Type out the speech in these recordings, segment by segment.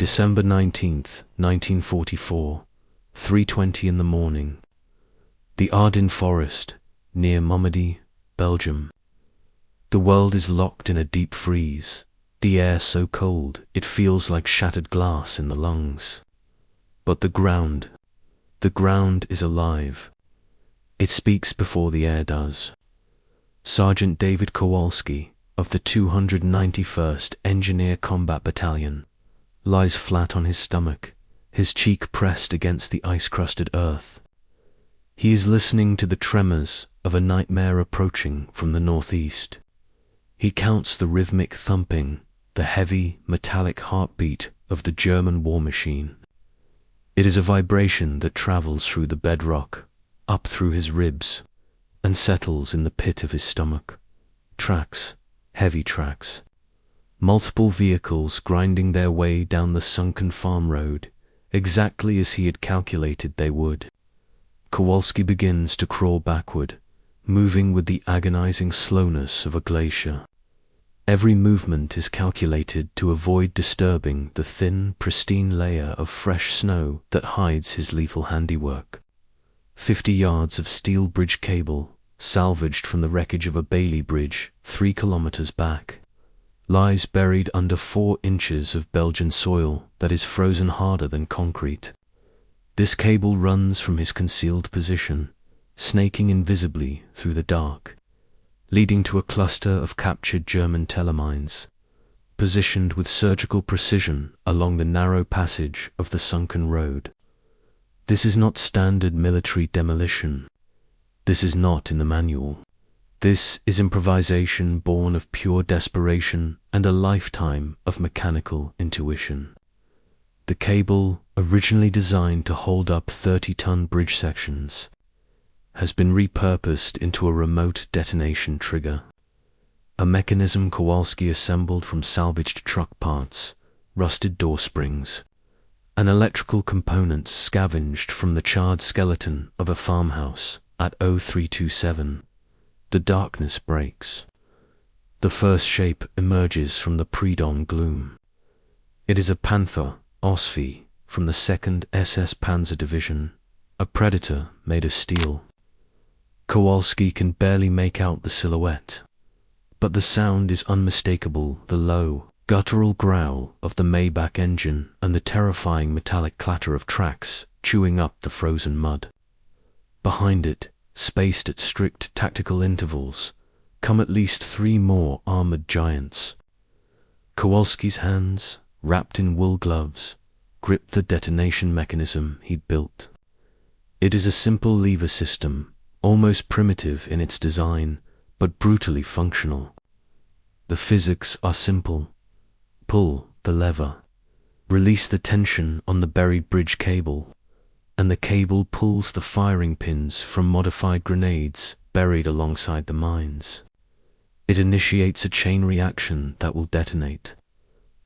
December 19th, 1944, 3:20 in the morning. The Ardennes Forest, near Malmedy, Belgium. The world is locked in a deep freeze, the air so cold it feels like shattered glass in the lungs. But the ground is alive. It speaks before the air does. Sergeant David Kowalsski of the 291st Engineer Combat Battalion lies flat on his stomach, his cheek pressed against the ice-crusted earth. He is listening to the tremors of a nightmare approaching from the northeast. He counts the rhythmic thumping, the heavy, metallic heartbeat of the German war machine. It is a vibration that travels through the bedrock, up through his ribs, and settles in the pit of his stomach. Tracks, heavy tracks. Multiple vehicles grinding their way down the sunken farm road, exactly as he had calculated they would. Kowalski begins to crawl backward, moving with the agonizing slowness of a glacier. Every movement is calculated to avoid disturbing the thin, pristine layer of fresh snow that hides his lethal handiwork. 50 yards of steel bridge cable, salvaged from the wreckage of a Bailey bridge 3 kilometers back, lies buried under 4 inches of Belgian soil that is frozen harder than concrete. This cable runs from his concealed position, snaking invisibly through the dark, leading to a cluster of captured German telemines, positioned with surgical precision along the narrow passage of the sunken road. This is not standard military demolition. This is not in the manual. This is improvisation born of pure desperation and a lifetime of mechanical intuition. The cable, originally designed to hold up 30-ton bridge sections, has been repurposed into a remote detonation trigger. A mechanism Kowalski assembled from salvaged truck parts, rusted door springs, and electrical components scavenged from the charred skeleton of a farmhouse at 0327. The darkness breaks. The first shape emerges from the pre-dawn gloom. It is a panther, Osvi, from the 2nd SS Panzer Division, a predator made of steel. Kowalski can barely make out the silhouette, but the sound is unmistakable, the low, guttural growl of the Maybach engine and the terrifying metallic clatter of tracks chewing up the frozen mud. Behind it, spaced at strict tactical intervals, come at least 3 more armored giants. Kowalski's hands, wrapped in wool gloves, grip the detonation mechanism he'd built. It is a simple lever system, almost primitive in its design, but brutally functional. The physics are simple. Pull the lever, release the tension on the buried bridge cable, and the cable pulls the firing pins from modified grenades buried alongside the mines. It initiates a chain reaction that will detonate.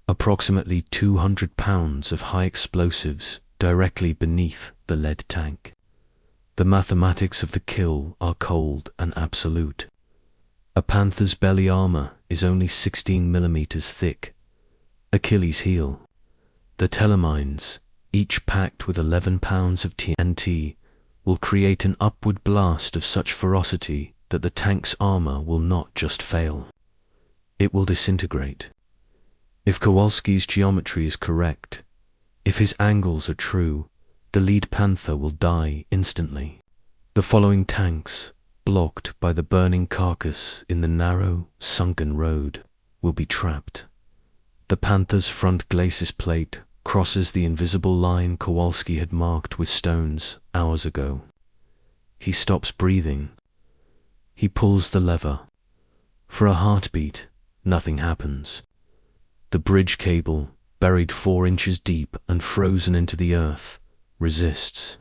Approximately 200 pounds of high explosives directly beneath the lead tank. The mathematics of the kill are cold and absolute. A Panther's belly armor is only 16 millimeters thick. Achilles' heel. The telemines, each packed with 11 pounds of TNT, will create an upward blast of such ferocity that the tank's armor will not just fail. It will disintegrate. If Kowalski's geometry is correct, if his angles are true, the lead Panther will die instantly. The following tanks, blocked by the burning carcass in the narrow, sunken road, will be trapped. The Panther's front glacis plate crosses the invisible line Kowalski had marked with stones hours ago. He stops breathing. He pulls the lever. For a heartbeat, nothing happens. The bridge cable, buried 4 inches deep and frozen into the earth, resists.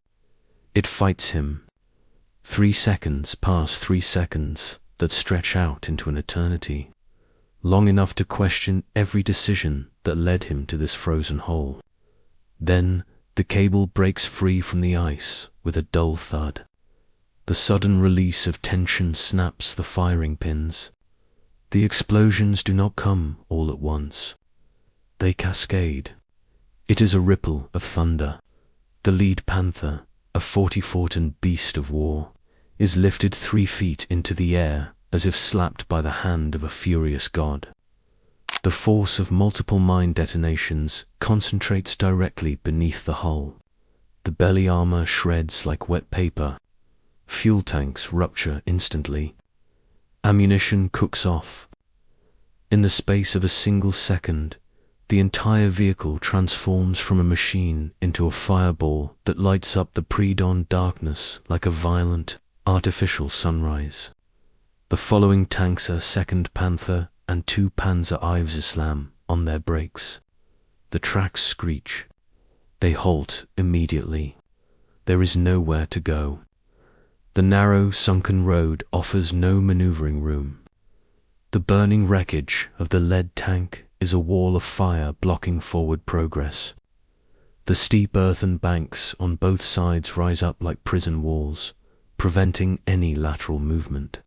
It fights him. 3 seconds pass 3 seconds that stretch out into an eternity, long enough to question every decision that led him to this frozen hole. Then the cable breaks free from the ice with a dull thud. The sudden release of tension snaps the firing pins. The explosions do not come all at once. They cascade. It is a ripple of thunder. The lead panther, a 40-foot beast of war, is lifted 3 feet into the air as if slapped by the hand of a furious god. The force of multiple mine detonations concentrates directly beneath the hull. The belly armor shreds like wet paper. Fuel tanks rupture instantly. Ammunition cooks off. In the space of a single second, the entire vehicle transforms from a machine into a fireball that lights up the pre-dawn darkness like a violent, artificial sunrise. The following tanks are 2nd Panther and 2 Panzer Islam on their brakes. The tracks screech. They halt immediately. There is nowhere to go. The narrow, sunken road offers no maneuvering room. The burning wreckage of the lead tank is a wall of fire blocking forward progress. The steep earthen banks on both sides rise up like prison walls, preventing any lateral movement.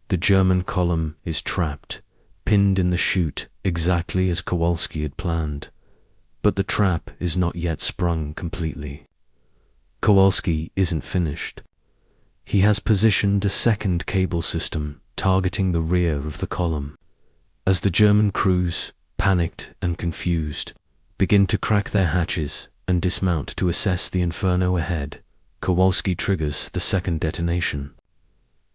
The German column is trapped, pinned in the chute exactly as Kowalski had planned, but the trap is not yet sprung completely. Kowalski isn't finished. He has positioned a second cable system targeting the rear of the column. As the German crews, panicked and confused, begin to crack their hatches and dismount to assess the inferno ahead, Kowalski triggers the second detonation.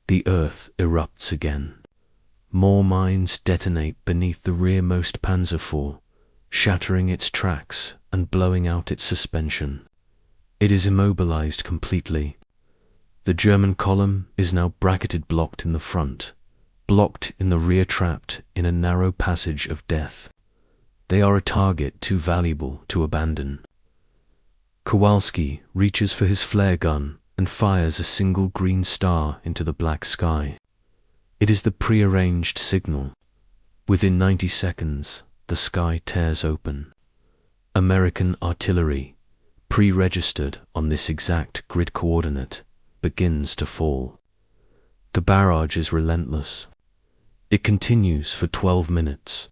The earth erupts again. More mines detonate beneath the rearmost Panzer IV, shattering its tracks and blowing out its suspension. It is immobilized completely. The German column is now bracketed blocked in the front, blocked in the rear, trapped in a narrow passage of death. They are a target too valuable to abandon. Kowalski reaches for his flare gun and fires a single green star into the black sky. It is the prearranged signal. Within 90 seconds, the sky tears open. American artillery, pre-registered on this exact grid coordinate, begins to fall. The barrage is relentless. It continues for 12 minutes,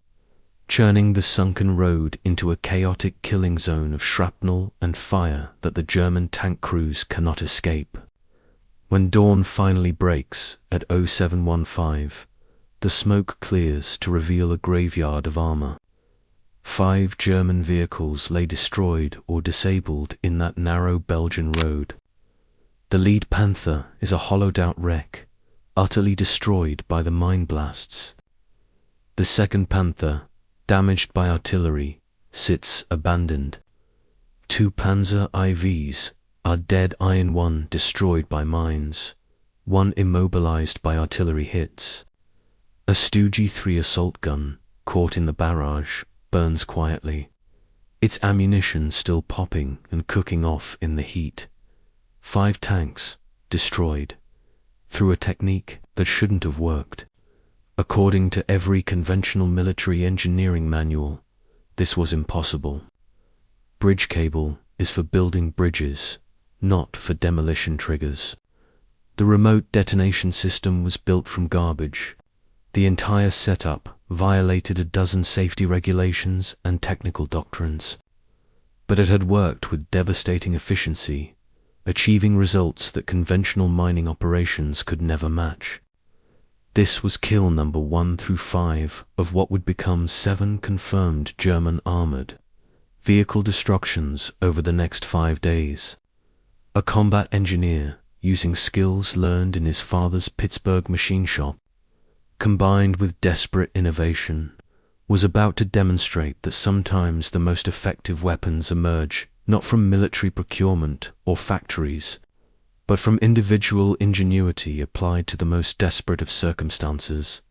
churning the sunken road into a chaotic killing zone of shrapnel and fire that the German tank crews cannot escape. When dawn finally breaks at 0715, the smoke clears to reveal a graveyard of armor. 5 German vehicles lay destroyed or disabled in that narrow Belgian road. The lead Panther is a hollowed-out wreck, utterly destroyed by the mine blasts. The 2nd Panther, damaged by artillery, sits abandoned. 2 Panzer IVs are dead, iron 1 destroyed by mines, 1 immobilized by artillery hits. A Stoogie 3 assault gun, caught in the barrage, burns quietly, its ammunition still popping and cooking off in the heat. 5 tanks, destroyed, through a technique that shouldn't have worked. According to every conventional military engineering manual, this was impossible. Bridge cable is for building bridges, not for demolition triggers. The remote detonation system was built from garbage. The entire setup violated a dozen safety regulations and technical doctrines. But it had worked with devastating efficiency, achieving results that conventional mining operations could never match. This was kill number 1 through 5 of what would become 7 confirmed German armored vehicle destructions over the next 5 days. A combat engineer, using skills learned in his father's Pittsburgh machine shop, combined with desperate innovation, was about to demonstrate that sometimes the most effective weapons emerge not from military procurement or factories, but from individual ingenuity applied to the most desperate of circumstances.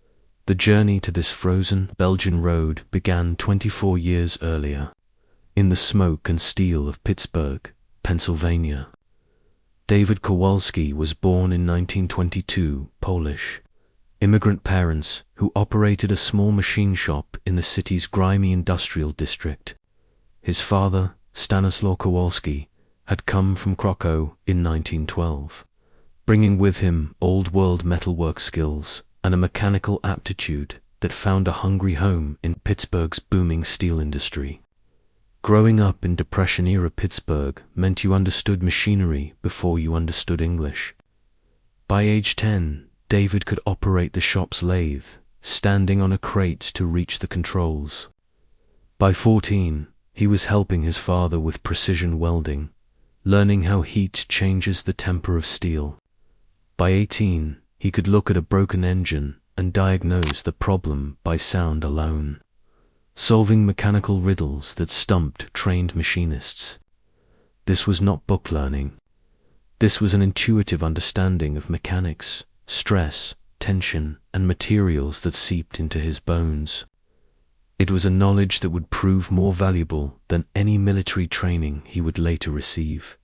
The journey to this frozen Belgian road began 24 years earlier, in the smoke and steel of Pittsburgh, Pennsylvania. David Kowalsski was born in 1922, Polish. Immigrant parents who operated a small machine shop in the city's grimy industrial district. His father, Stanislaw Kowalski, had come from Krakow in 1912, bringing with him old-world metalwork skills and a mechanical aptitude that found a hungry home in Pittsburgh's booming steel industry. Growing up in Depression-era Pittsburgh meant you understood machinery before you understood English. By age 10, David could operate the shop's lathe, standing on a crate to reach the controls. By 14, he was helping his father with precision welding, learning how heat changes the temper of steel. By 18, he could look at a broken engine and diagnose the problem by sound alone, solving mechanical riddles that stumped trained machinists. This was not book learning. This was an intuitive understanding of mechanics, stress, tension, and materials that seeped into his bones. It was a knowledge that would prove more valuable than any military training he would later receive.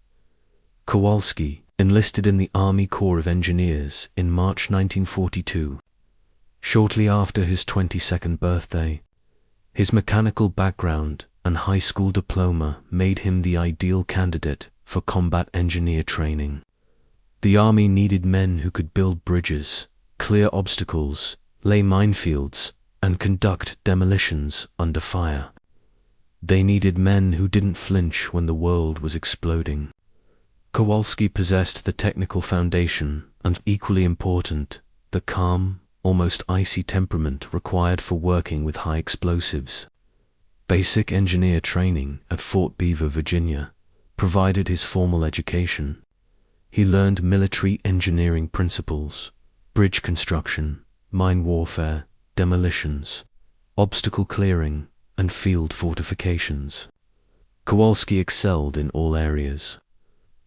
Kowalski enlisted in the Army Corps of Engineers in March 1942. Shortly after his 22nd birthday, his mechanical background and high school diploma made him the ideal candidate for combat engineer training. The Army needed men who could build bridges, clear obstacles, lay minefields, and conduct demolitions under fire. They needed men who didn't flinch when the world was exploding. Kowalski possessed the technical foundation and, equally important, the calm, almost icy temperament required for working with high explosives. Basic engineer training at Fort Beaver, Virginia, provided his formal education. He learned military engineering principles, bridge construction, mine warfare, demolitions, obstacle clearing, and field fortifications. Kowalski excelled in all areas,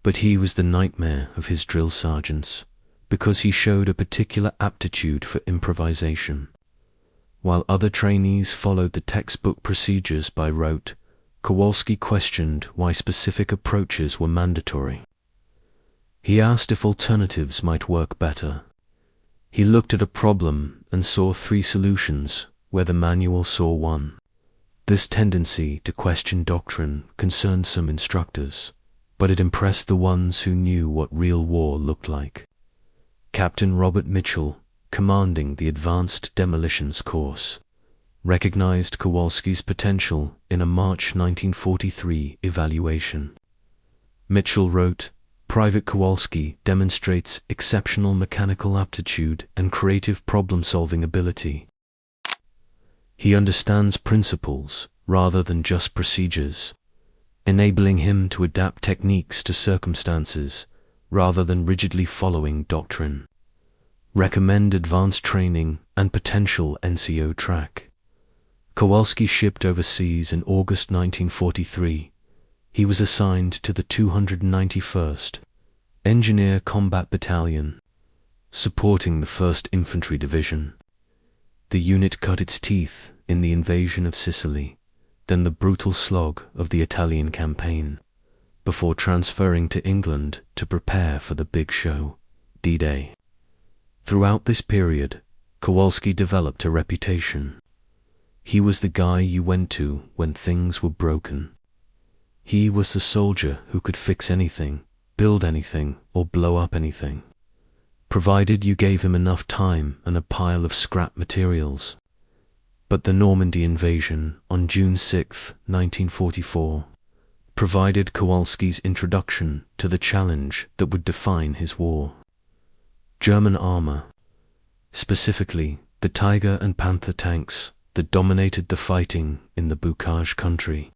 but he was the nightmare of his drill sergeants because he showed a particular aptitude for improvisation. While other trainees followed the textbook procedures by rote, Kowalski questioned why specific approaches were mandatory. He asked if alternatives might work better. He looked at a problem and saw 3 solutions where the manual saw 1. This tendency to question doctrine concerned some instructors, but it impressed the ones who knew what real war looked like. Captain Robert Mitchell, commanding the Advanced Demolitions Course, recognized Kowalski's potential in a March 1943 evaluation. Mitchell wrote, "Private Kowalski demonstrates exceptional mechanical aptitude and creative problem-solving ability. He understands principles rather than just procedures, enabling him to adapt techniques to circumstances rather than rigidly following doctrine. Recommend advanced training and potential NCO track." Kowalski shipped overseas in August 1943. He was assigned to the 291st Engineer Combat Battalion, supporting the 1st Infantry Division. The unit cut its teeth in the invasion of Sicily, then the brutal slog of the Italian campaign, before transferring to England to prepare for the big show, D-Day. Throughout this period, Kowalski developed a reputation. He was the guy you went to when things were broken. He was the soldier who could fix anything, build anything, or blow up anything, provided you gave him enough time and a pile of scrap materials. But the Normandy invasion on June 6, 1944, provided Kowalski's introduction to the challenge that would define his war. German armor, specifically the Tiger and Panther tanks that dominated the fighting in the Bocage country.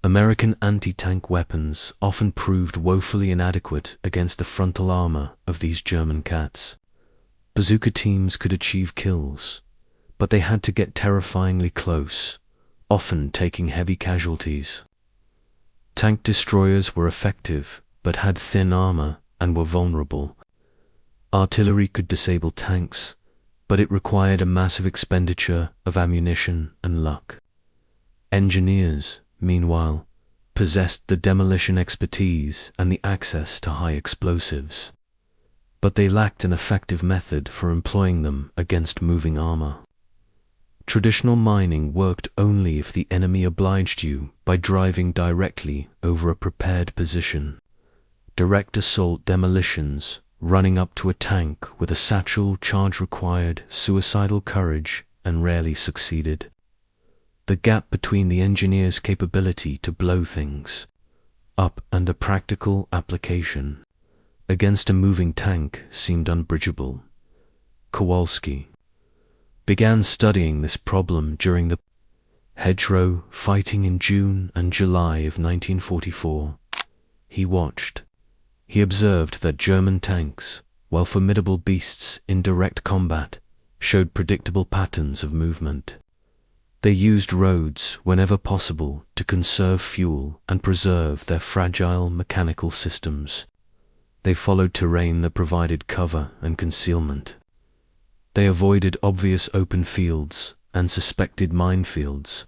American anti-tank weapons often proved woefully inadequate against the frontal armor of these German cats. Bazooka teams could achieve kills, but they had to get terrifyingly close, often taking heavy casualties. Tank destroyers were effective, but had thin armor and were vulnerable. Artillery could disable tanks, but it required a massive expenditure of ammunition and luck. Engineers, meanwhile, possessed the demolition expertise and the access to high explosives, but they lacked an effective method for employing them against moving armor. Traditional mining worked only if the enemy obliged you by driving directly over a prepared position. Direct assault demolitions, running up to a tank with a satchel charge required suicidal courage and rarely succeeded. The gap between the engineer's capability to blow things up and a practical application against a moving tank seemed unbridgeable. Kowalski began studying this problem during the hedgerow fighting in June and July of 1944. He watched. He observed that German tanks, while formidable beasts in direct combat, showed predictable patterns of movement. They used roads whenever possible to conserve fuel and preserve their fragile mechanical systems. They followed terrain that provided cover and concealment. They avoided obvious open fields and suspected minefields.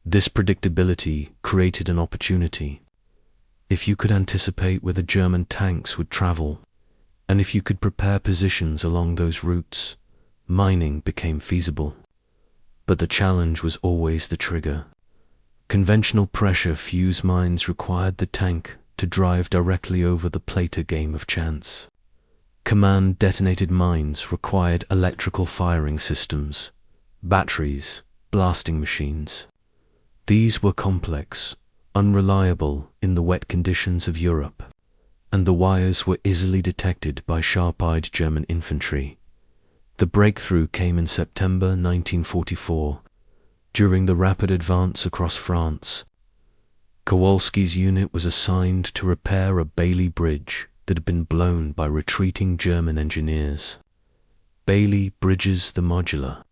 This predictability created an opportunity. If you could anticipate where the German tanks would travel, and if you could prepare positions along those routes, mining became feasible. But the challenge was always the trigger. Conventional pressure fuse mines required the tank to drive directly over the plate, a game of chance. Command-detonated mines required electrical firing systems, batteries, blasting machines. These were complex, unreliable in the wet conditions of Europe, and the wires were easily detected by sharp-eyed German infantry. The breakthrough came in September 1944, during the rapid advance across France. Kowalski's unit was assigned to repair a Bailey bridge that had been blown by retreating German engineers. Bailey bridges, the modular,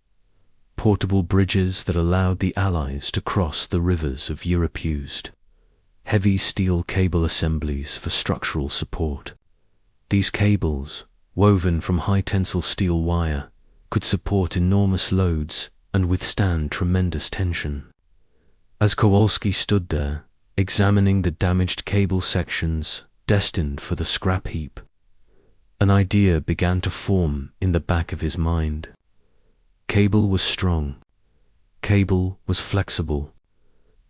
portable bridges that allowed the Allies to cross the rivers of Europe, used heavy steel cable assemblies for structural support. These cables, woven from high-tensile steel wire, could support enormous loads and withstand tremendous tension. As Kowalski stood there, examining the damaged cable sections destined for the scrap heap, an idea began to form in the back of his mind. Cable was strong, cable was flexible,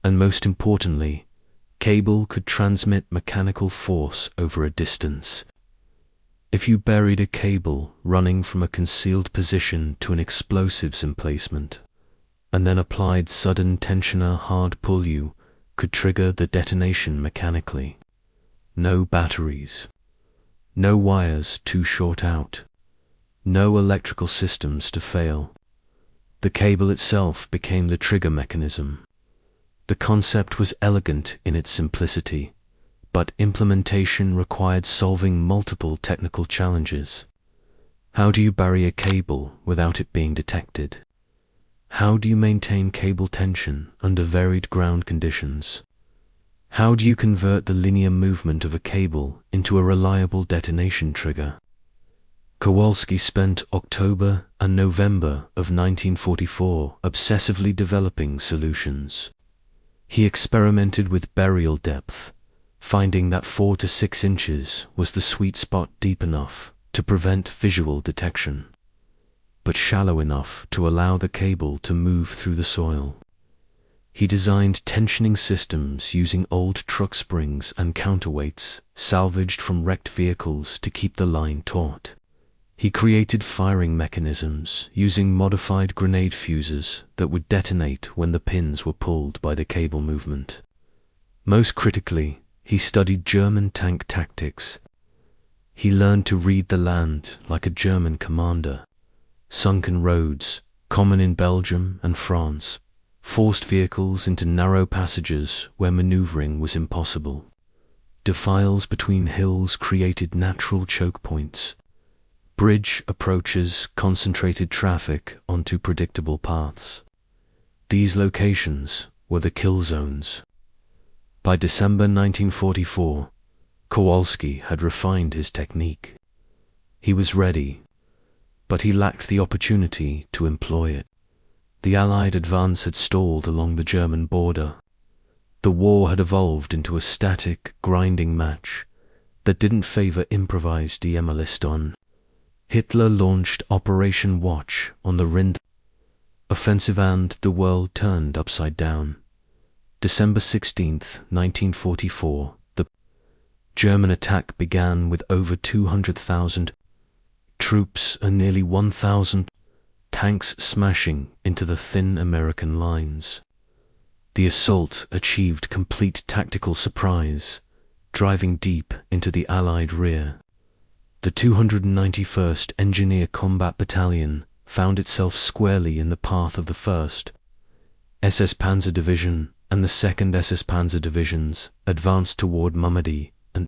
and most importantly, cable could transmit mechanical force over a distance. If you buried a cable running from a concealed position to an explosives emplacement, and then applied sudden tensioner hard pull, you could trigger the detonation mechanically. No batteries, no wires too short out, no electrical systems to fail. The cable itself became the trigger mechanism. The concept was elegant in its simplicity, but implementation required solving multiple technical challenges. How do you bury a cable without it being detected? How do you maintain cable tension under varied ground conditions? How do you convert the linear movement of a cable into a reliable detonation trigger? Kowalski spent October and November of 1944 obsessively developing solutions. He experimented with burial depth, finding that 4 to 6 inches was the sweet spot, deep enough to prevent visual detection, but shallow enough to allow the cable to move through the soil. He designed tensioning systems using old truck springs and counterweights salvaged from wrecked vehicles to keep the line taut. He created firing mechanisms using modified grenade fuses that would detonate when the pins were pulled by the cable movement. Most critically, he studied German tank tactics. He learned to read the land like a German commander. Sunken roads, common in Belgium and France, forced vehicles into narrow passages where maneuvering was impossible. Defiles between hills created natural choke points. Bridge approaches concentrated traffic onto predictable paths. These locations were the kill zones. By December 1944, Kowalski had refined his technique. He was ready, but he lacked the opportunity to employ it. The Allied advance had stalled along the German border. The war had evolved into a static, grinding match that didn't favor improvised Demolition. Hitler launched Operation Watch on the Rhine offensive and the world turned upside down. December 16, 1944, the German attack began with over 200,000 troops and nearly 1,000 tanks smashing into the thin American lines. The assault achieved complete tactical surprise, driving deep into the Allied rear. The 291st Engineer Combat Battalion found itself squarely in the path of the 1st SS Panzer Division and the 2nd SS Panzer Divisions advanced toward Malmedy and,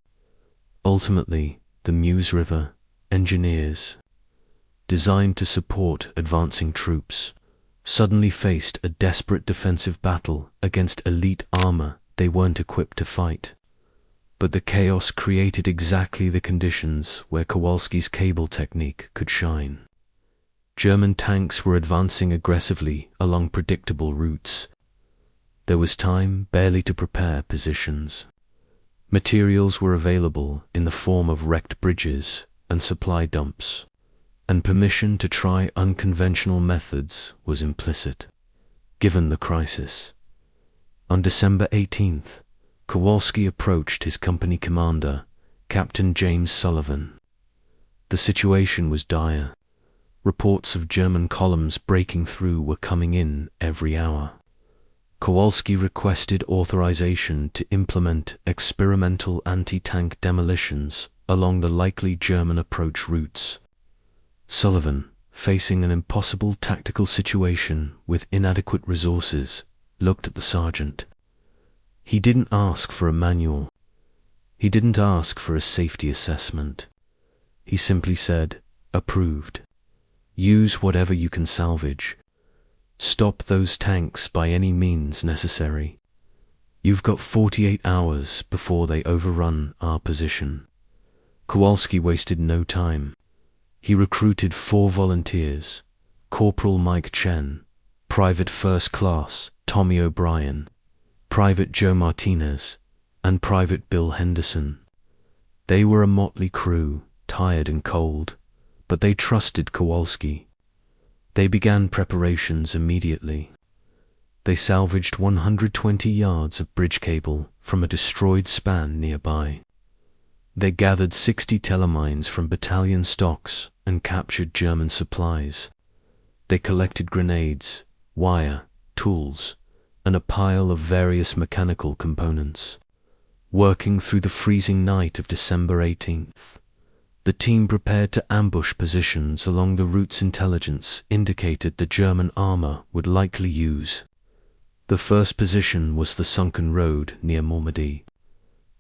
ultimately, the Meuse River Engineers, designed to support advancing troops, suddenly faced a desperate defensive battle against elite armor they weren't equipped to fight. But the chaos created exactly the conditions where Kowalski's cable technique could shine. German tanks were advancing aggressively along predictable routes. There was time barely to prepare positions. Materials were available in the form of wrecked bridges and supply dumps, and permission to try unconventional methods was implicit, given the crisis. On December 18th, Kowalski approached his company commander, Captain James Sullivan. The situation was dire. Reports of German columns breaking through were coming in every hour. Kowalski requested authorization to implement experimental anti-tank demolitions along the likely German approach routes. Sullivan, facing an impossible tactical situation with inadequate resources, looked at the sergeant. He didn't ask for a manual. He didn't ask for a safety assessment. He simply said, "Approved. Use whatever you can salvage. Stop those tanks by any means necessary. You've got 48 hours before they overrun our position." Kowalski wasted no time. He recruited 4 volunteers: Corporal Mike Chen, Private First Class Tommy O'Brien, Private Joe Martinez, and Private Bill Henderson. They were a motley crew, tired and cold, but they trusted Kowalski. They began preparations immediately. They salvaged 120 yards of bridge cable from a destroyed span nearby. They gathered 60 telemines from battalion stocks and captured German supplies. They collected grenades, wire, tools, and a pile of various mechanical components. Working through the freezing night of December 18th, the team prepared to ambush positions along the routes intelligence indicated the German armor would likely use. The first position was the sunken road near Malmedy.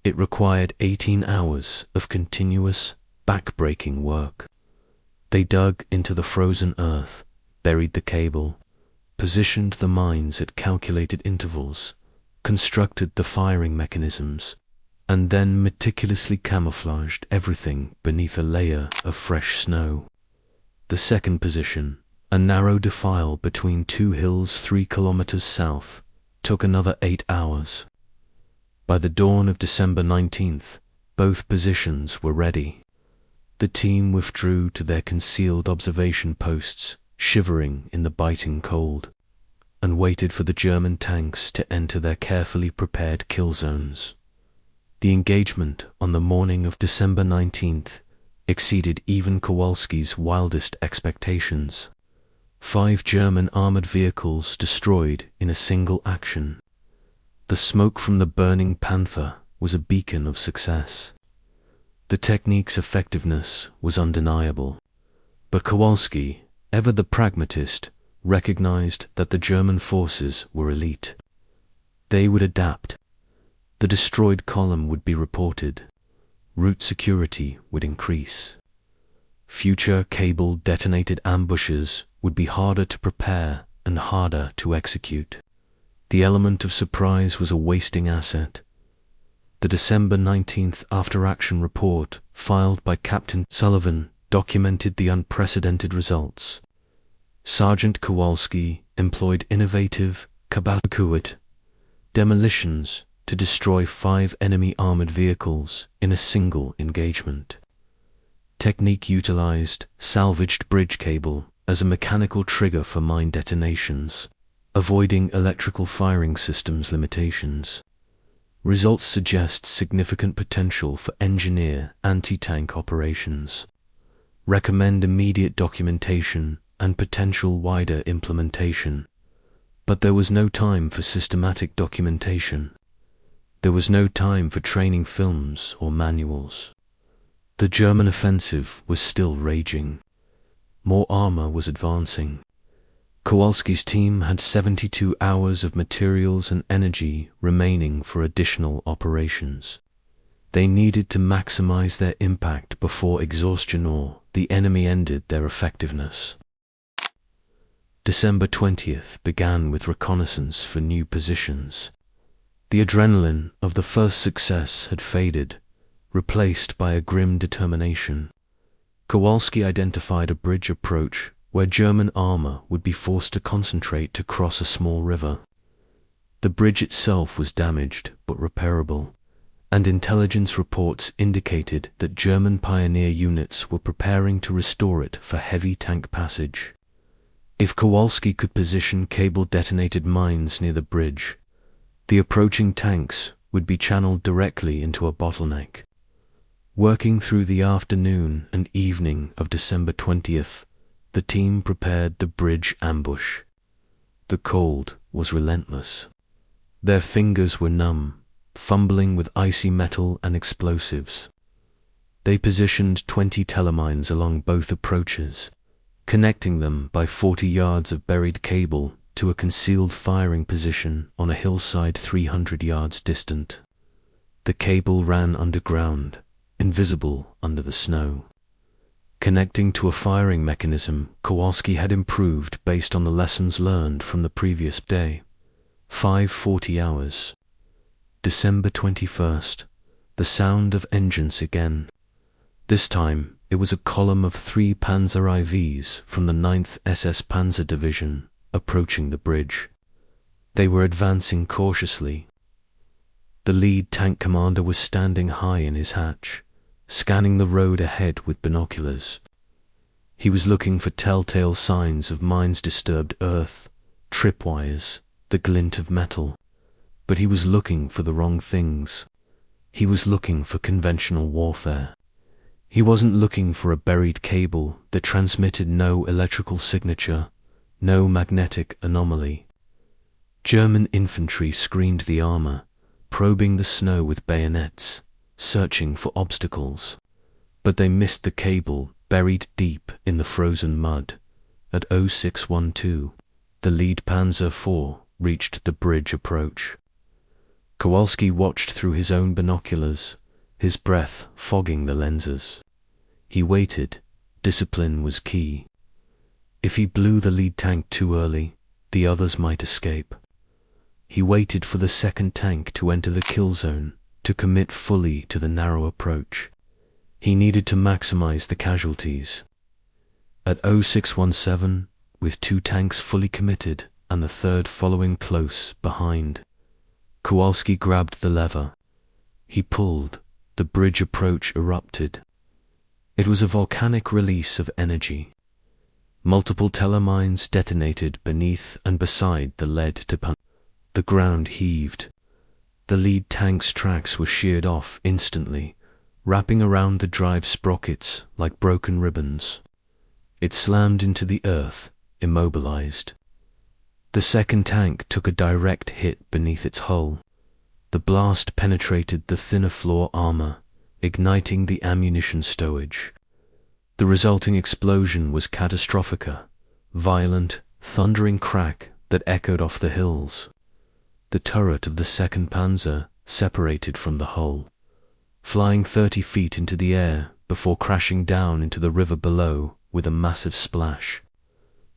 It required 18 hours of continuous, back-breaking work. They dug into the frozen earth, buried the cable, positioned the mines at calculated intervals, constructed the firing mechanisms, and then meticulously camouflaged everything beneath a layer of fresh snow. The second position, a narrow defile between 2 hills 3 kilometers south, took another 8 hours. By the dawn of December 19th, both positions were ready. The team withdrew to their concealed observation posts, shivering in the biting cold, and waited for the German tanks to enter their carefully prepared kill zones. The engagement on the morning of December 19th exceeded even Kowalski's wildest expectations. 5 German armored vehicles destroyed in a single action. The smoke from the burning Panther was a beacon of success. The technique's effectiveness was undeniable, but Kowalski, ever the pragmatist, recognized that the German forces were elite. They would adapt. The destroyed column would be reported. Route security would increase. Future cable-detonated ambushes would be harder to prepare and harder to execute. The element of surprise was a wasting asset. The December 19th after-action report filed by Captain Sullivan documented the unprecedented results. Sergeant Kowalski employed innovative kabuki demolitions to destroy 5 enemy armored vehicles in a single engagement. Technique utilized salvaged bridge cable as a mechanical trigger for mine detonations, avoiding electrical firing systems limitations. Results suggest significant potential for engineer anti-tank operations. Recommend immediate documentation and potential wider implementation. But there was no time for systematic documentation. There was no time for training films or manuals. The German offensive was still raging. More armor was advancing. Kowalski's team had 72 hours of materials and energy remaining for additional operations. They needed to maximize their impact before exhaustion or the enemy ended their effectiveness. December 20th began with reconnaissance for new positions. The adrenaline of the first success had faded, replaced by a grim determination. Kowalski identified a bridge approach where German armor would be forced to concentrate to cross a small river. The bridge itself was damaged but repairable, and intelligence reports indicated that German pioneer units were preparing to restore it for heavy tank passage. If Kowalski could position cable-detonated mines near the bridge, the approaching tanks would be channeled directly into a bottleneck. Working through the afternoon and evening of December 20th, the team prepared the bridge ambush. The cold was relentless. Their fingers were numb, fumbling with icy metal and explosives. They positioned 20 telemines along both approaches, connecting them by 40 yards of buried cable to a concealed firing position on a hillside 300 yards distant. The cable ran underground, invisible under the snow. Connecting to a firing mechanism Kowalski had improved based on the lessons learned from the previous day. 5:40 hours. December 21st. The sound of engines again. This time, it was a column of 3 Panzer IVs from the 9th SS Panzer Division approaching the bridge. They were advancing cautiously. The lead tank commander was standing high in his hatch, scanning the road ahead with binoculars. He was looking for telltale signs of mines-disturbed earth, tripwires, the glint of metal. But he was looking for the wrong things. He was looking for conventional warfare. He wasn't looking for a buried cable that transmitted no electrical signature, no magnetic anomaly. German infantry screened the armor, probing the snow with bayonets, searching for obstacles. But they missed the cable buried deep in the frozen mud. At 0612, the lead Panzer IV reached the bridge approach. Kowalski watched through his own binoculars, his breath fogging the lenses. He waited. Discipline was key. If he blew the lead tank too early, the others might escape. He waited for the second tank to enter the kill zone, to commit fully to the narrow approach. He needed to maximize the casualties. At 0617, with 2 tanks fully committed and the third following close behind, Kowalski grabbed the lever. He pulled. The bridge approach erupted. It was a volcanic release of energy. Multiple telemines detonated beneath and beside the lead to pan. The ground heaved. The lead tank's tracks were sheared off instantly, wrapping around the drive sprockets like broken ribbons. It slammed into the earth, immobilized. The second tank took a direct hit beneath its hull. The blast penetrated the thinner floor armor, igniting the ammunition stowage. The resulting explosion was catastrophic, violent, thundering crack that echoed off the hills. The turret of the 2nd Panzer separated from the hull, flying 30 feet into the air before crashing down into the river below with a massive splash.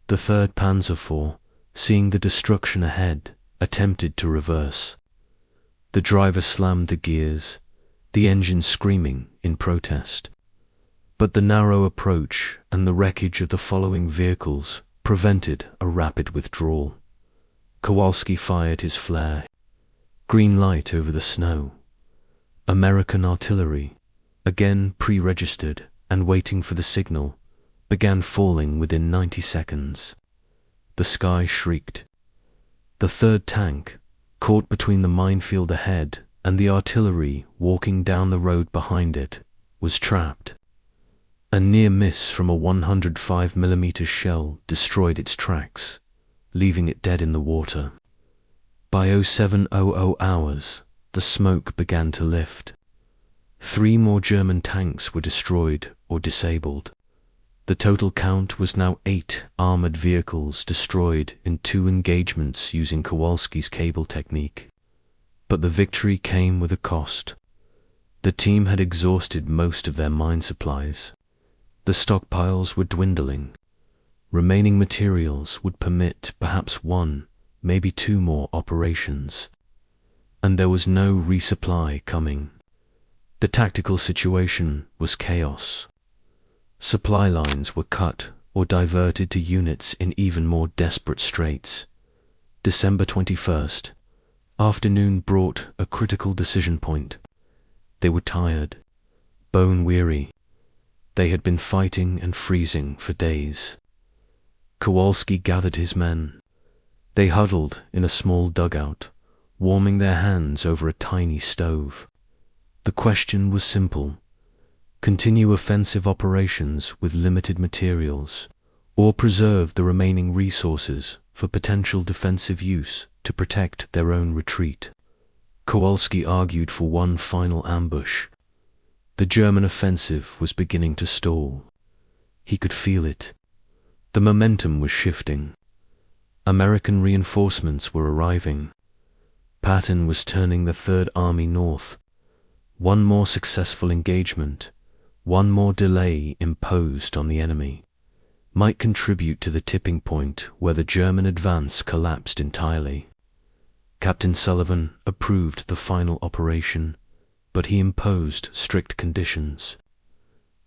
The 3rd Panzer IV, seeing the destruction ahead, attempted to reverse. The driver slammed the gears, the engine screaming in protest. But the narrow approach and the wreckage of the following vehicles prevented a rapid withdrawal. Kowalski fired his flare. Green light over the snow. American artillery, again pre-registered and waiting for the signal, began falling within 90 seconds. The sky shrieked. The 3rd tank, caught between the minefield ahead and the artillery walking down the road behind it, was trapped. A near miss from a 105mm shell destroyed its tracks. leaving it dead in the water. By 0700 hours, the smoke began to lift. 3 more German tanks were destroyed or disabled. The total count was now 8 armored vehicles destroyed in 2 engagements using Kowalski's cable technique. But the victory came with a cost. The team had exhausted most of their mine supplies. The stockpiles were dwindling. Remaining materials would permit perhaps 1, maybe 2 more operations. And there was no resupply coming. The tactical situation was chaos. Supply lines were cut or diverted to units in even more desperate straits. December 21st. Afternoon brought a critical decision point. They were tired, bone-weary. They had been fighting and freezing for days. Kowalski gathered his men. They huddled in a small dugout, warming their hands over a tiny stove. The question was simple: continue offensive operations with limited materials, or preserve the remaining resources for potential defensive use to protect their own retreat. Kowalski argued for one final ambush. The German offensive was beginning to stall. He could feel it. The momentum was shifting. American reinforcements were arriving. Patton was turning the Third Army north. One more successful engagement, one more delay imposed on the enemy, might contribute to the tipping point where the German advance collapsed entirely. Captain Sullivan approved the final operation, but he imposed strict conditions.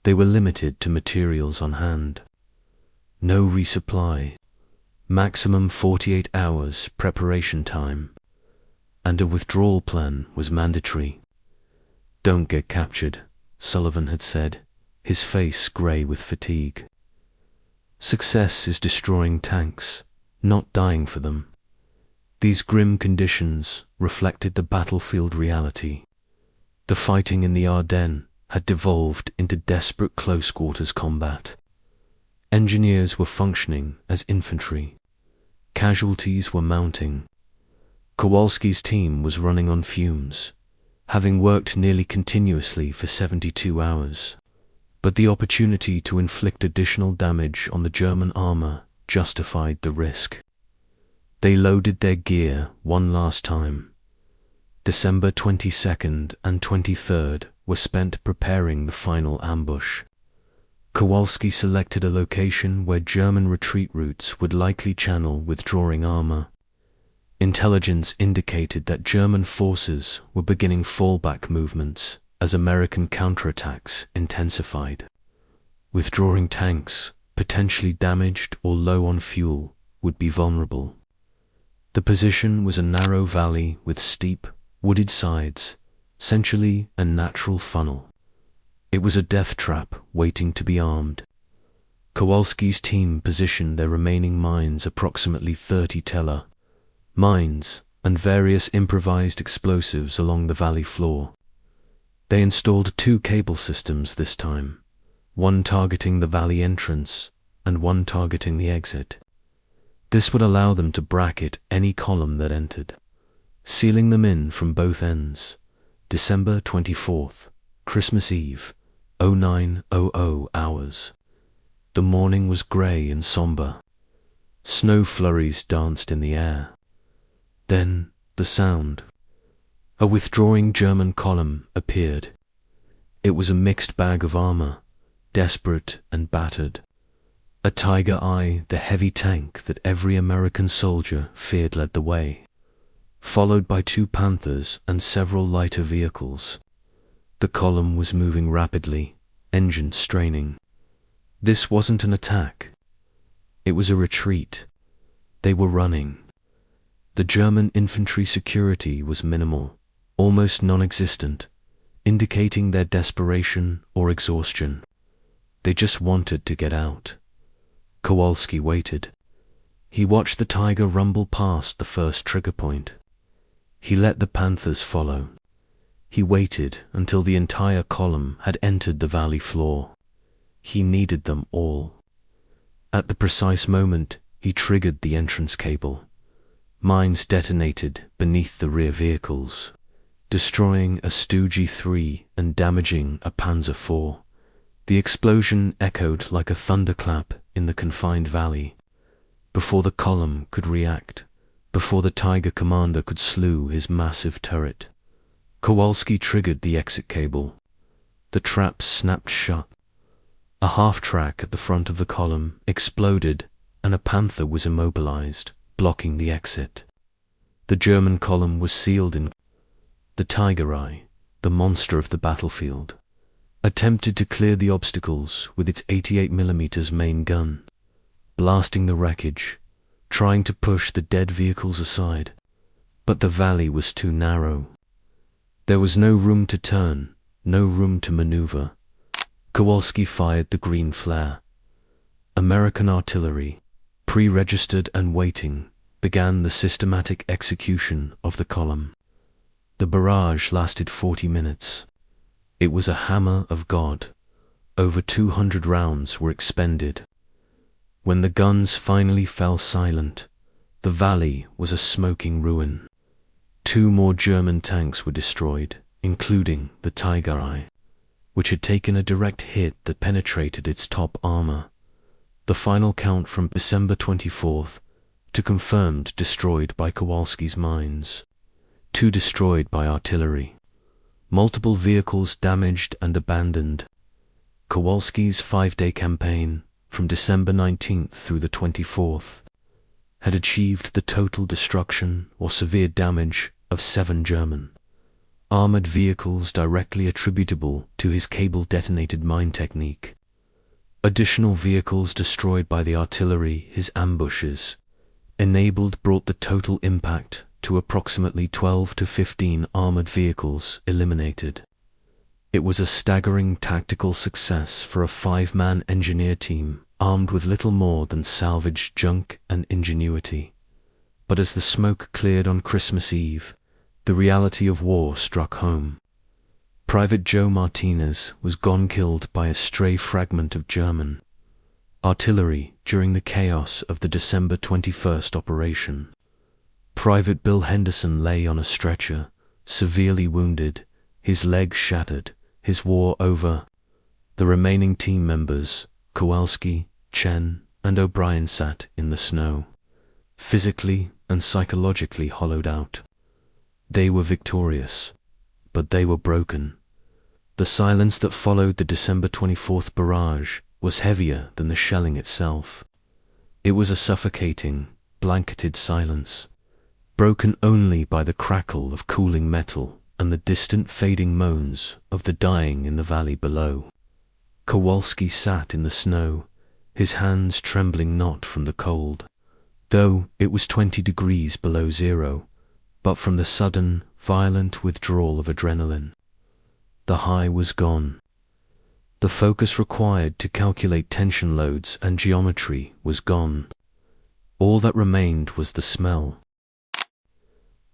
They were limited to materials on hand. No resupply, maximum 48 hours preparation time, and a withdrawal plan was mandatory. "Don't get captured," Sullivan had said, his face grey with fatigue. Success is destroying tanks, not dying for them. These grim conditions reflected the battlefield reality. The fighting in the Ardennes had devolved into desperate close-quarters combat. Engineers were functioning as infantry. Casualties were mounting. Kowalski's team was running on fumes, having worked nearly continuously for 72 hours. But the opportunity to inflict additional damage on the German armor justified the risk. They loaded their gear one last time. December 22nd and 23rd were spent preparing the final ambush. Kowalski selected a location where German retreat routes would likely channel withdrawing armor. Intelligence indicated that German forces were beginning fallback movements as American counterattacks intensified. Withdrawing tanks, potentially damaged or low on fuel, would be vulnerable. The position was a narrow valley with steep, wooded sides, essentially a natural funnel. It was a death trap waiting to be armed. Kowalski's team positioned their remaining mines approximately 30 teller, mines, and various improvised explosives along the valley floor. They installed 2 cable systems this time, one targeting the valley entrance and one targeting the exit. This would allow them to bracket any column that entered, sealing them in from both ends. December 24th, Christmas Eve, 0900 hours. The morning was grey and somber. Snow flurries danced in the air. Then the sound. A withdrawing German column appeared. It was a mixed bag of armor, desperate and battered. A Tiger I, the heavy tank that every American soldier feared, led the way, followed by 2 Panthers and several lighter vehicles. The column was moving rapidly, engines straining. This wasn't an attack. It was a retreat. They were running. The German infantry security was minimal, almost non-existent, indicating their desperation or exhaustion. They just wanted to get out. Kowalski waited. He watched the Tiger rumble past the first trigger point. He let the Panthers follow. He waited until the entire column had entered the valley floor. He needed them all. At the precise moment, he triggered the entrance cable. Mines detonated beneath the rear vehicles, destroying a Stoogie 3 and damaging a Panzer 4. The explosion echoed like a thunderclap in the confined valley. Before the column could react, before the Tiger commander could slew his massive turret, Kowalski triggered the exit cable. The trap snapped shut. A half-track at the front of the column exploded, and a Panther was immobilized, blocking the exit. The German column was sealed in. The Tiger Eye, the monster of the battlefield, attempted to clear the obstacles with its 88mm main gun, blasting the wreckage, trying to push the dead vehicles aside. But the valley was too narrow. There was no room to turn, no room to maneuver. Kowalski fired the green flare. American artillery, pre-registered and waiting, began the systematic execution of the column. The barrage lasted 40 minutes. It was a hammer of God. Over 200 rounds were expended. When the guns finally fell silent, the valley was a smoking ruin. 2 more German tanks were destroyed, including the Tiger Eye, which had taken a direct hit that penetrated its top armor. The final count from December 24th to confirmed destroyed by Kowalski's mines. 2 destroyed by artillery. Multiple vehicles damaged and abandoned. Kowalski's 5-day campaign, from December 19th through the 24th, had achieved the total destruction or severe damage of 7 German armored vehicles directly attributable to his cable-detonated mine technique. Additional vehicles destroyed by the artillery, his ambushes, brought the total impact to approximately 12 to 15 armored vehicles eliminated. It was a staggering tactical success for a 5-man engineer team armed with little more than salvaged junk and ingenuity. But as the smoke cleared on Christmas Eve, the reality of war struck home. Private Joe Martinez was gone, killed by a stray fragment of German artillery during the chaos of the December 21st operation. Private Bill Henderson lay on a stretcher, severely wounded, his leg shattered, his war over. The remaining team members, Kowalski, Chen, and O'Brien, sat in the snow, physically and psychologically hollowed out. They were victorious, but they were broken. The silence that followed the December 24th barrage was heavier than the shelling itself. It was a suffocating, blanketed silence, broken only by the crackle of cooling metal and the distant fading moans of the dying in the valley below. Kowalski sat in the snow, his hands trembling not from the cold, though it was 20 degrees below zero, but from the sudden, violent withdrawal of adrenaline. The high was gone. The focus required to calculate tension loads and geometry was gone. All that remained was the smell.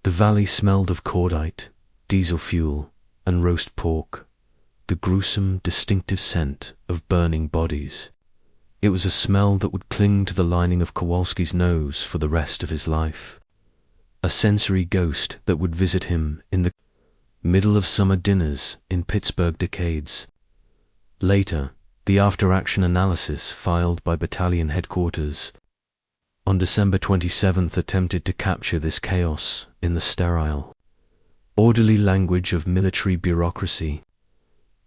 The valley smelled of cordite, diesel fuel, and roast pork, the gruesome, distinctive scent of burning bodies. It was a smell that would cling to the lining of Kowalski's nose for the rest of his life. A sensory ghost that would visit him in the middle of summer dinners in Pittsburgh decades. Later, the after-action analysis filed by battalion headquarters on December 27th attempted to capture this chaos in the sterile, orderly language of military bureaucracy.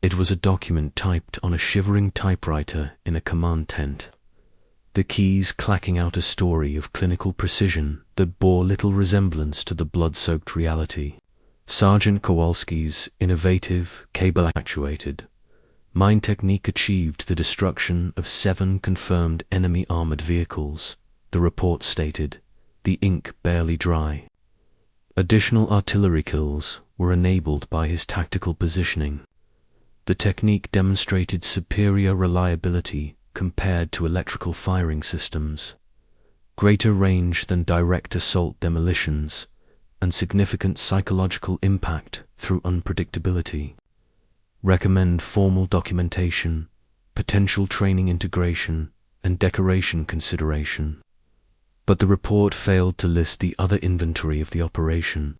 It was a document typed on a shivering typewriter in a command tent, the keys clacking out a story of clinical precision that bore little resemblance to the blood-soaked reality. Sergeant Kowalski's innovative, cable-actuated mine technique achieved the destruction of 7 confirmed enemy armored vehicles, the report stated, the ink barely dry. Additional artillery kills were enabled by his tactical positioning. The technique demonstrated superior reliability compared to electrical firing systems, greater range than direct assault demolitions, and significant psychological impact through unpredictability. Recommend formal documentation, potential training integration, and decoration consideration. But the report failed to list the other inventory of the operation.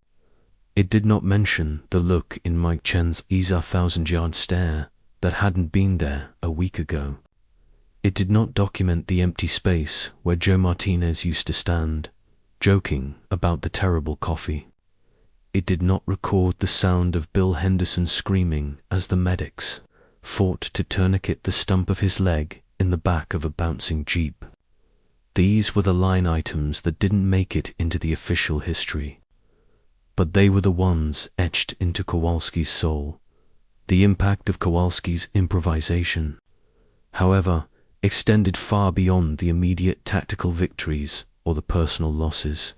It did not mention the look in Mike Chen's 1,000-yard stare that hadn't been there a week ago. It did not document the empty space where Joe Martinez used to stand, joking about the terrible coffee. It did not record the sound of Bill Henderson screaming as the medics fought to tourniquet the stump of his leg in the back of a bouncing jeep. These were the line items that didn't make it into the official history. But they were the ones etched into Kowalski's soul. The impact of Kowalski's improvisation, however, extended far beyond the immediate tactical victories or the personal losses.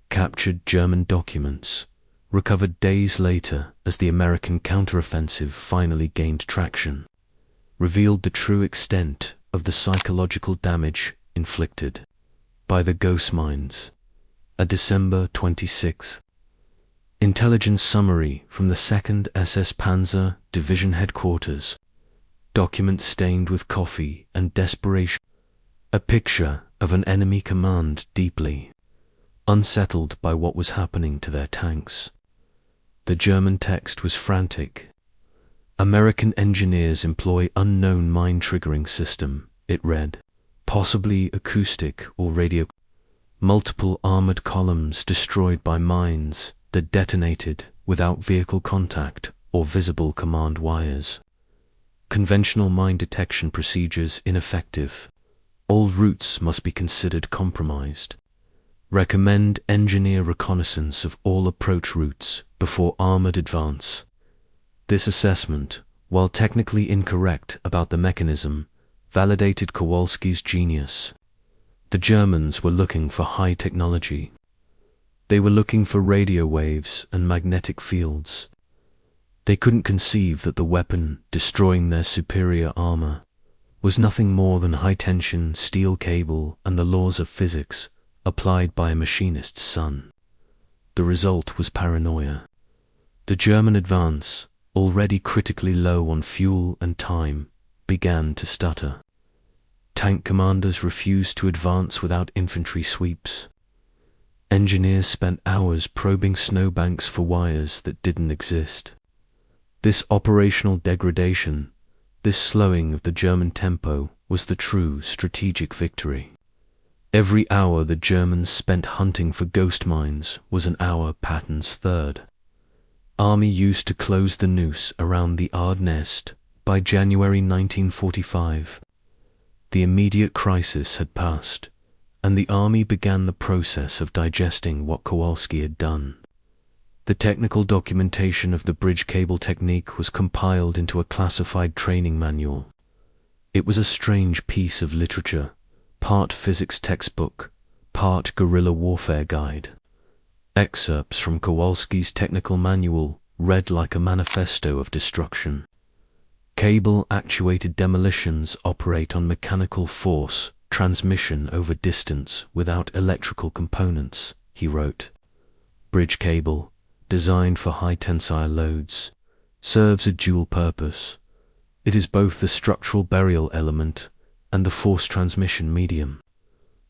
Captured German documents, recovered days later as the American counteroffensive finally gained traction, revealed the true extent of the psychological damage inflicted by the ghost mines. A December 26th intelligence summary from the 2nd SS Panzer Division headquarters. Documents stained with coffee and desperation. A picture of an enemy command deeply unsettled by what was happening to their tanks. The German text was frantic. American engineers employ unknown mine-triggering system, it read. Possibly acoustic or radio. Multiple armored columns destroyed by mines that detonated without vehicle contact or visible command wires. Conventional mine detection procedures ineffective. All routes must be considered compromised. Recommend engineer reconnaissance of all approach routes before armored advance. This assessment, while technically incorrect about the mechanism, validated Kowalski's genius. The Germans were looking for high technology. They were looking for radio waves and magnetic fields. They couldn't conceive that the weapon destroying their superior armor was nothing more than high-tension steel cable and the laws of physics applied by a machinist's son. The result was paranoia. The German advance, already critically low on fuel and time, began to stutter. Tank commanders refused to advance without infantry sweeps. Engineers spent hours probing snowbanks for wires that didn't exist. This operational degradation, this slowing of the German tempo, was the true strategic victory. Every hour the Germans spent hunting for ghost mines was an hour Patton's third. Army used to close the noose around the Ard nest by January 1945. The immediate crisis had passed, and the Army began the process of digesting what Kowalski had done. The technical documentation of the bridge cable technique was compiled into a classified training manual. It was a strange piece of literature, part physics textbook, part guerrilla warfare guide. Excerpts from Kowalski's technical manual read like a manifesto of destruction. Cable-actuated demolitions operate on mechanical force, transmission over distance without electrical components, he wrote. Bridge cable, designed for high tensile loads, serves a dual purpose. It is both the structural burial element and the force transmission medium.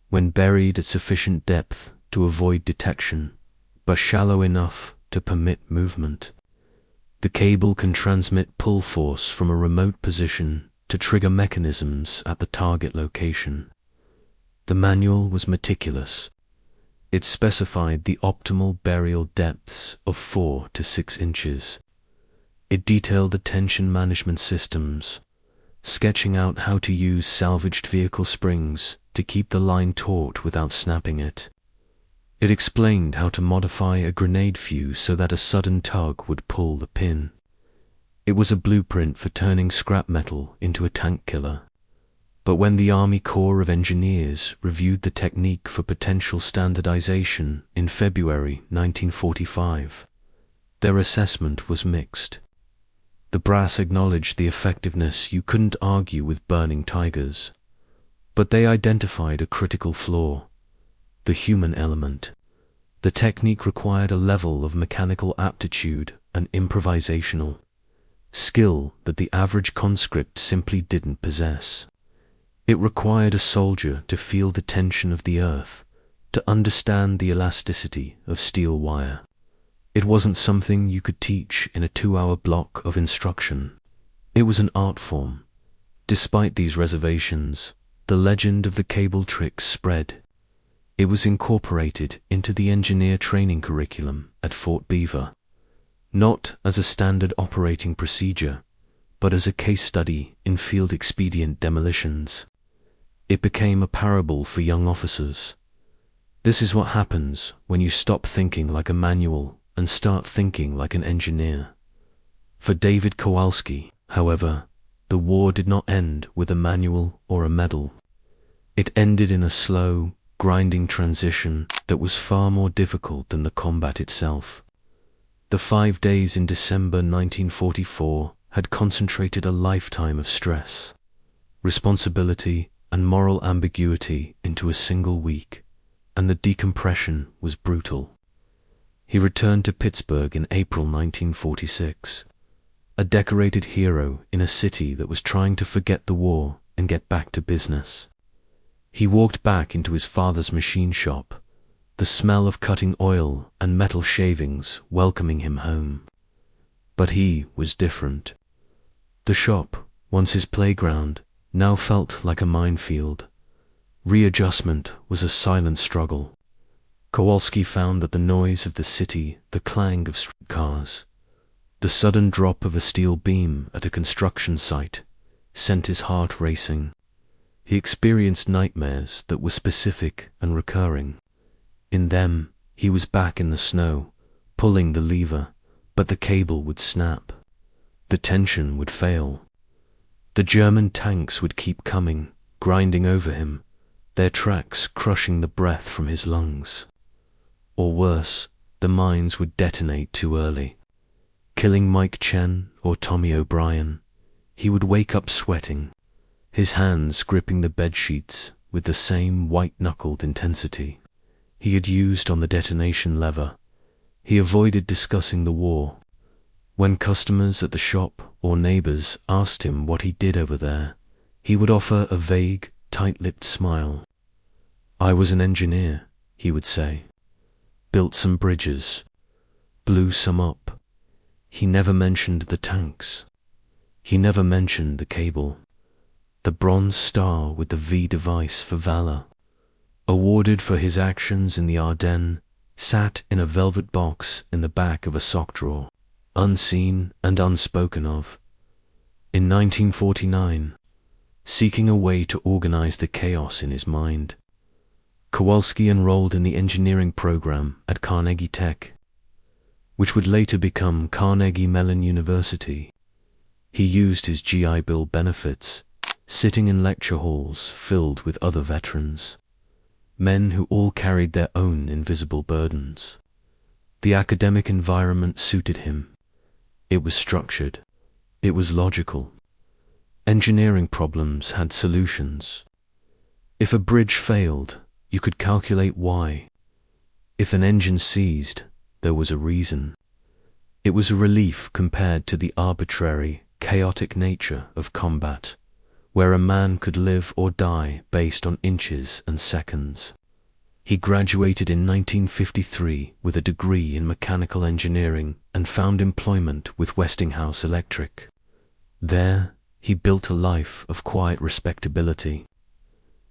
When buried at sufficient depth to avoid detection, but shallow enough to permit movement, the cable can transmit pull force from a remote position to trigger mechanisms at the target location. The manual was meticulous. It specified the optimal burial depths of 4 to 6 inches. It detailed the tension management systems, sketching out how to use salvaged vehicle springs to keep the line taut without snapping it. It explained how to modify a grenade fuse so that a sudden tug would pull the pin. It was a blueprint for turning scrap metal into a tank killer. But when the Army Corps of Engineers reviewed the technique for potential standardization in February 1945, their assessment was mixed. The brass acknowledged the effectiveness you couldn't argue with burning tigers, but they identified a critical flaw: the human element. The technique required a level of mechanical aptitude and improvisational skill that the average conscript simply didn't possess. It required a soldier to feel the tension of the earth, to understand the elasticity of steel wire. It wasn't something you could teach in a 2-hour block of instruction. It was an art form. Despite these reservations, the legend of the cable trick spread. It was incorporated into the engineer training curriculum at Fort Beaver, not as a standard operating procedure, but as a case study in field expedient demolitions. It became a parable for young officers. This is what happens when you stop thinking like a manual and start thinking like an engineer. For David Kowalsski, however, the war did not end with a manual or a medal. It ended in a slow, grinding transition that was far more difficult than the combat itself. The 5 days in December 1944 had concentrated a lifetime of stress, responsibility, and moral ambiguity into a single week, and the decompression was brutal. He returned to Pittsburgh in April 1946, a decorated hero in a city that was trying to forget the war and get back to business. He walked back into his father's machine shop, the smell of cutting oil and metal shavings welcoming him home. But he was different. The shop, once his playground, now felt like a minefield. Readjustment was a silent struggle. Kowalski found that the noise of the city, the clang of streetcars, the sudden drop of a steel beam at a construction site sent his heart racing. He experienced nightmares that were specific and recurring. In them, he was back in the snow, pulling the lever, but the cable would snap. The tension would fail. The German tanks would keep coming, grinding over him, their tracks crushing the breath from his lungs. Or worse, the mines would detonate too early, killing Mike Chen or Tommy O'Brien. He would wake up sweating, his hands gripping the bedsheets with the same white-knuckled intensity he had used on the detonation lever. He avoided discussing the war. When customers at the shop or neighbors asked him what he did over there, he would offer a vague, tight-lipped smile. "I was an engineer," he would say. "Built some bridges, blew some up." He never mentioned the tanks. He never mentioned the cable. The bronze star with the V device for valor, awarded for his actions in the Ardennes, sat in a velvet box in the back of a sock drawer, unseen and unspoken of. In 1949, seeking a way to organize the chaos in his mind, Kowalski enrolled in the engineering program at Carnegie Tech, which would later become Carnegie Mellon University. He used his GI Bill benefits, sitting in lecture halls filled with other veterans, men who all carried their own invisible burdens. The academic environment suited him. It was structured. It was logical. Engineering problems had solutions. If a bridge failed, you could calculate why. If an engine seized, there was a reason. It was a relief compared to the arbitrary, chaotic nature of combat, where a man could live or die based on inches and seconds. He graduated in 1953 with a degree in mechanical engineering and found employment with Westinghouse Electric. There, he built a life of quiet respectability.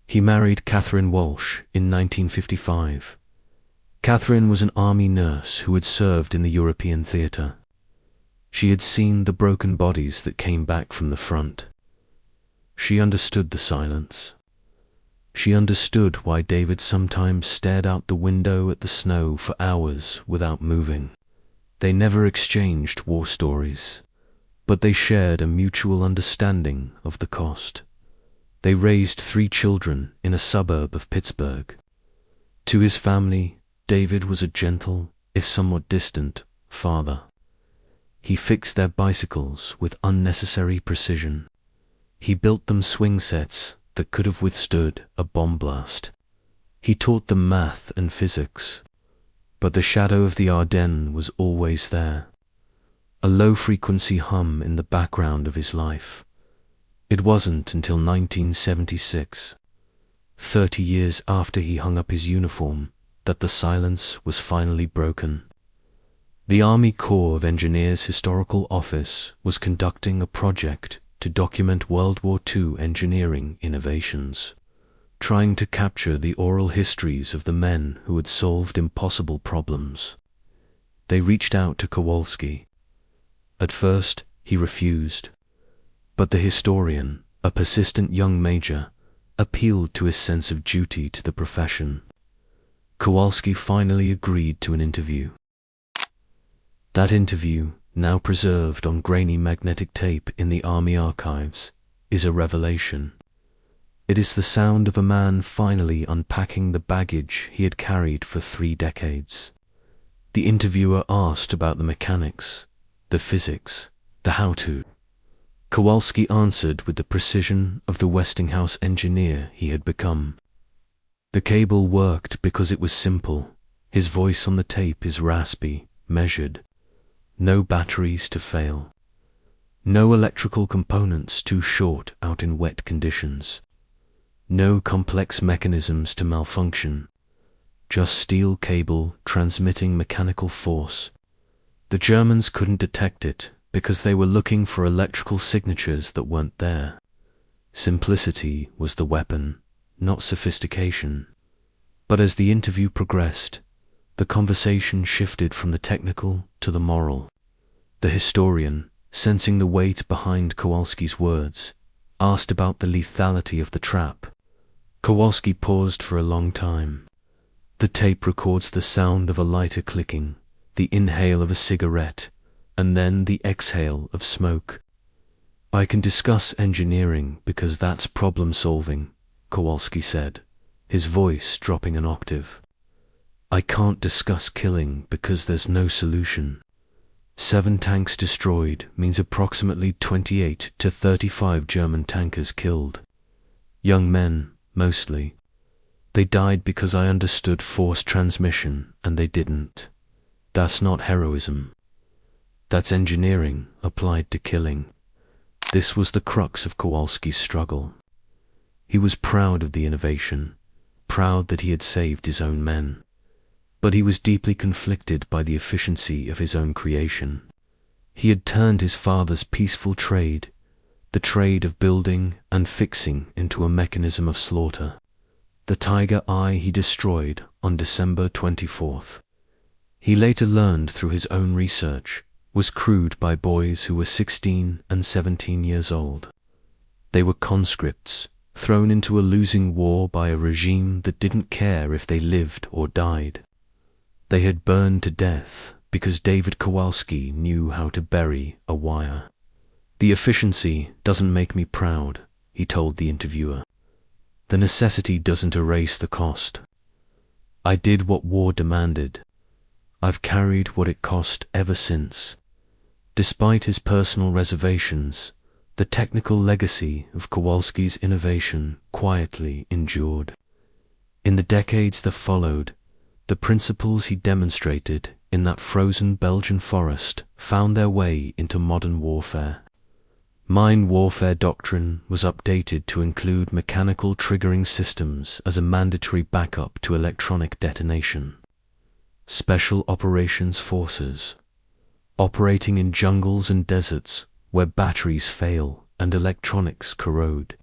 He married Catherine Walsh in 1955. Catherine was an army nurse who had served in the European theatre. She had seen the broken bodies that came back from the front. She understood the silence. She understood why David sometimes stared out the window at the snow for hours without moving. They never exchanged war stories, but they shared a mutual understanding of the cost. They raised 3 children in a suburb of Pittsburgh. To his family, David was a gentle, if somewhat distant, father. He fixed their bicycles with unnecessary precision. He built them swing sets that could have withstood a bomb blast. He taught them math and physics, but the shadow of the Ardennes was always there, a low-frequency hum in the background of his life. It wasn't until 1976, 30 years after he hung up his uniform, that the silence was finally broken. The Army Corps of Engineers Historical Office was conducting a project to document World War II engineering innovations, trying to capture the oral histories of the men who had solved impossible problems. They reached out to Kowalski. At first, he refused, but the historian, a persistent young major, appealed to his sense of duty to the profession. Kowalski finally agreed to an interview. That interview, now preserved on grainy magnetic tape in the Army archives, is a revelation. It is the sound of a man finally unpacking the baggage he had carried for 3 decades. The interviewer asked about the mechanics, the physics, the how-to. Kowalski answered with the precision of the Westinghouse engineer he had become. The cable worked because it was simple. His voice on the tape is raspy, measured. No batteries to fail. No electrical components too short out in wet conditions. No complex mechanisms to malfunction. Just steel cable transmitting mechanical force. The Germans couldn't detect it because they were looking for electrical signatures that weren't there. Simplicity was the weapon, not sophistication. But as the interview progressed, the conversation shifted from the technical to the moral. The historian, sensing the weight behind Kowalski's words, asked about the lethality of the trap. Kowalski paused for a long time. The tape records the sound of a lighter clicking, the inhale of a cigarette, and then the exhale of smoke. "I can discuss engineering because that's problem-solving," Kowalski said, his voice dropping an octave. "I can't discuss killing because there's no solution. 7 tanks destroyed means approximately 28 to 35 German tankers killed. Young men, mostly. They died because I understood force transmission and they didn't. That's not heroism. That's engineering applied to killing." This was the crux of Kowalski's struggle. He was proud of the innovation, proud that he had saved his own men. But he was deeply conflicted by the efficiency of his own creation. He had turned his father's peaceful trade, the trade of building and fixing, into a mechanism of slaughter. The Tiger Eye he destroyed on December 24th. He later learned through his own research was crewed by boys who were 16 and 17 years old. They were conscripts, thrown into a losing war by a regime that didn't care if they lived or died. They had burned to death because David Kowalski knew how to bury a wire. "The efficiency doesn't make me proud," he told the interviewer. "The necessity doesn't erase the cost. I did what war demanded. I've carried what it cost ever since." Despite his personal reservations, the technical legacy of Kowalski's innovation quietly endured. In the decades that followed, the principles he demonstrated in that frozen Belgian forest found their way into modern warfare. Mine warfare doctrine was updated to include mechanical triggering systems as a mandatory backup to electronic detonation. Special operations forces, operating in jungles and deserts where batteries fail and electronics corrode,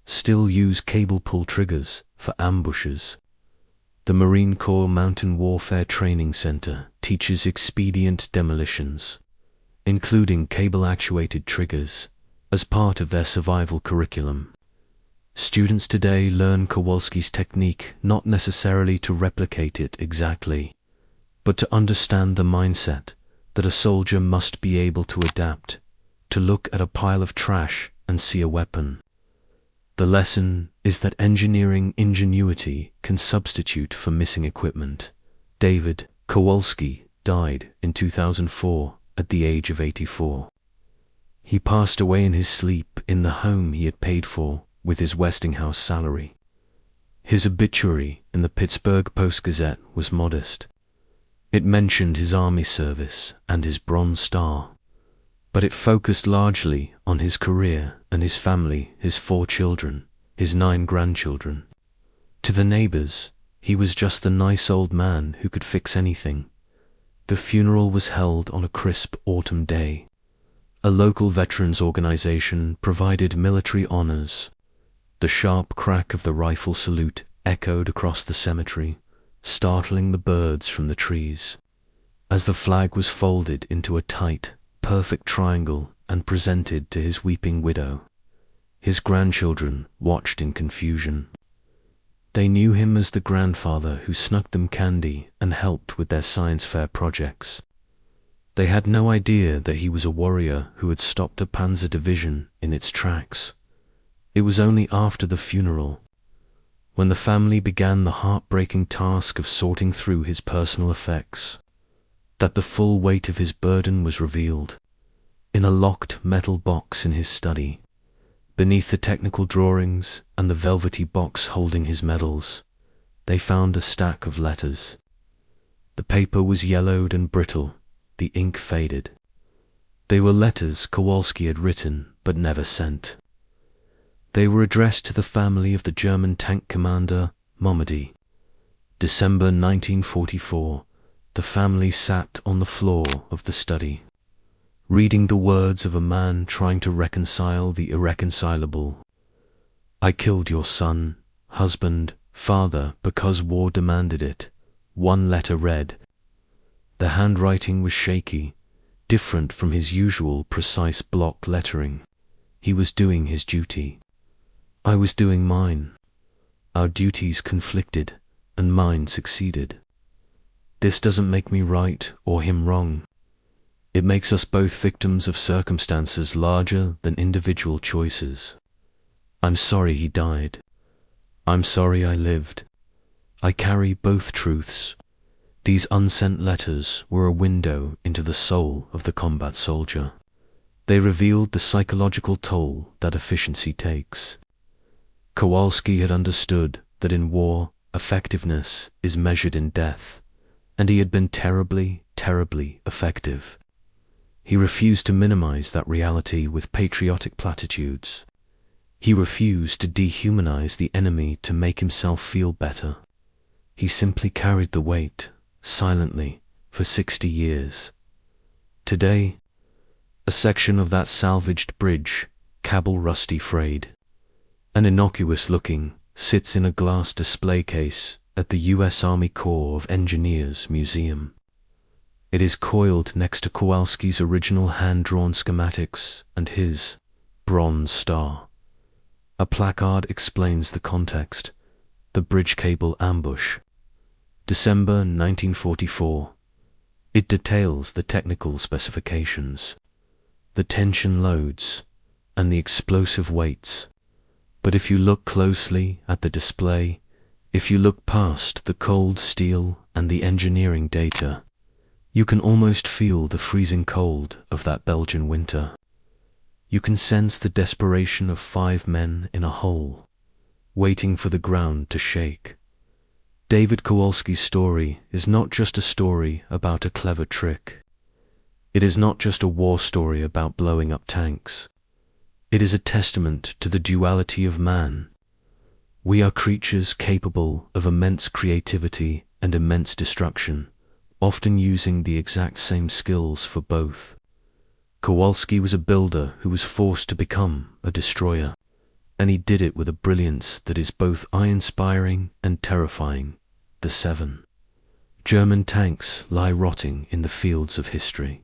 still use cable pull triggers for ambushes. The Marine Corps Mountain Warfare Training Center teaches expedient demolitions, including cable-actuated triggers, as part of their survival curriculum. Students today learn Kowalski's technique not necessarily to replicate it exactly, but to understand the mindset that a soldier must be able to adapt, to look at a pile of trash and see a weapon. The lesson is that engineering ingenuity can substitute for missing equipment. David Kowalski died in 2004 at the age of 84. He passed away in his sleep in the home he had paid for with his Westinghouse salary. His obituary in the Pittsburgh Post-Gazette was modest. It mentioned his army service and his Bronze Star, but it focused largely on his career and his family, his 4 children, his 9 grandchildren. To the neighbors, he was just the nice old man who could fix anything. The funeral was held on a crisp autumn day. A local veterans organization provided military honors. The sharp crack of the rifle salute echoed across the cemetery, startling the birds from the trees. As the flag was folded into a tight, perfect triangle and presented to his weeping widow, his grandchildren watched in confusion. They knew him as the grandfather who snuck them candy and helped with their science fair projects. They had no idea that he was a warrior who had stopped a Panzer Division in its tracks. It was only after the funeral, when the family began the heartbreaking task of sorting through his personal effects, that the full weight of his burden was revealed. In a locked metal box in his study, beneath the technical drawings and the velvety box holding his medals, they found a stack of letters. The paper was yellowed and brittle, the ink faded. They were letters Kowalski had written but never sent. They were addressed to the family of the German tank commander Malmedy. December 1944, the family sat on the floor of the study, reading the words of a man trying to reconcile the irreconcilable. I killed your son, husband, father because war demanded it, one letter read. The handwriting was shaky, different from his usual precise block lettering. He was doing his duty. I was doing mine. Our duties conflicted, and mine succeeded. This doesn't make me right or him wrong. It makes us both victims of circumstances larger than individual choices. I'm sorry he died. I'm sorry I lived. I carry both truths. These unsent letters were a window into the soul of the combat soldier. They revealed the psychological toll that efficiency takes. Kowalski had understood that in war, effectiveness is measured in death, and he had been terribly, terribly effective. He refused to minimize that reality with patriotic platitudes. He refused to dehumanize the enemy to make himself feel better. He simply carried the weight, silently, for 60 years. Today, a section of that salvaged bridge, cable rusty frayed, and innocuous-looking, sits in a glass display case at the U.S. Army Corps of Engineers Museum. It is coiled next to Kowalski's original hand-drawn schematics and his bronze star. A placard explains the context: the bridge cable ambush. December 1944. It details the technical specifications, the tension loads, and the explosive weights. But if you look closely at the display, if you look past the cold steel and the engineering data, you can almost feel the freezing cold of that Belgian winter. You can sense the desperation of 5 men in a hole, waiting for the ground to shake. David Kowalski's story is not just a story about a clever trick. It is not just a war story about blowing up tanks. It is a testament to the duality of man. We are creatures capable of immense creativity and immense destruction, often using the exact same skills for both. Kowalski was a builder who was forced to become a destroyer, and he did it with a brilliance that is both awe-inspiring and terrifying. The 7 German tanks lie rotting in the fields of history,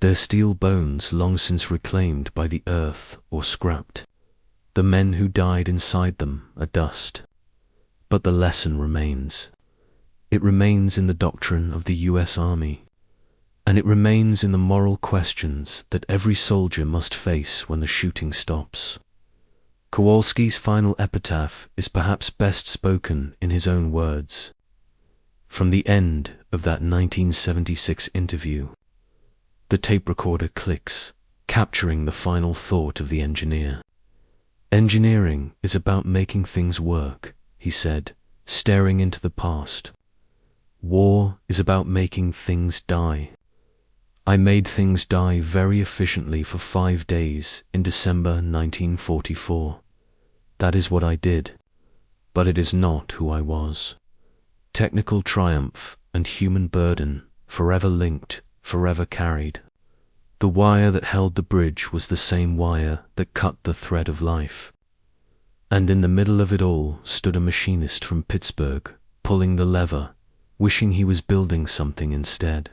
their steel bones long since reclaimed by the earth or scrapped. The men who died inside them are dust. But the lesson remains. It remains in the doctrine of the U.S. Army, and it remains in the moral questions that every soldier must face when the shooting stops. Kowalski's final epitaph is perhaps best spoken in his own words. From the end of that 1976 interview, the tape recorder clicks, capturing the final thought of the engineer. Engineering is about making things work, he said, staring into the past. War is about making things die. I made things die very efficiently for 5 days in December 1944. That is what I did. but it is not who I was. Technical triumph and human burden, forever linked, forever carried. The wire that held the bridge was the same wire that cut the thread of life. And in the middle of it all stood a machinist from Pittsburgh, pulling the lever, wishing he was building something instead.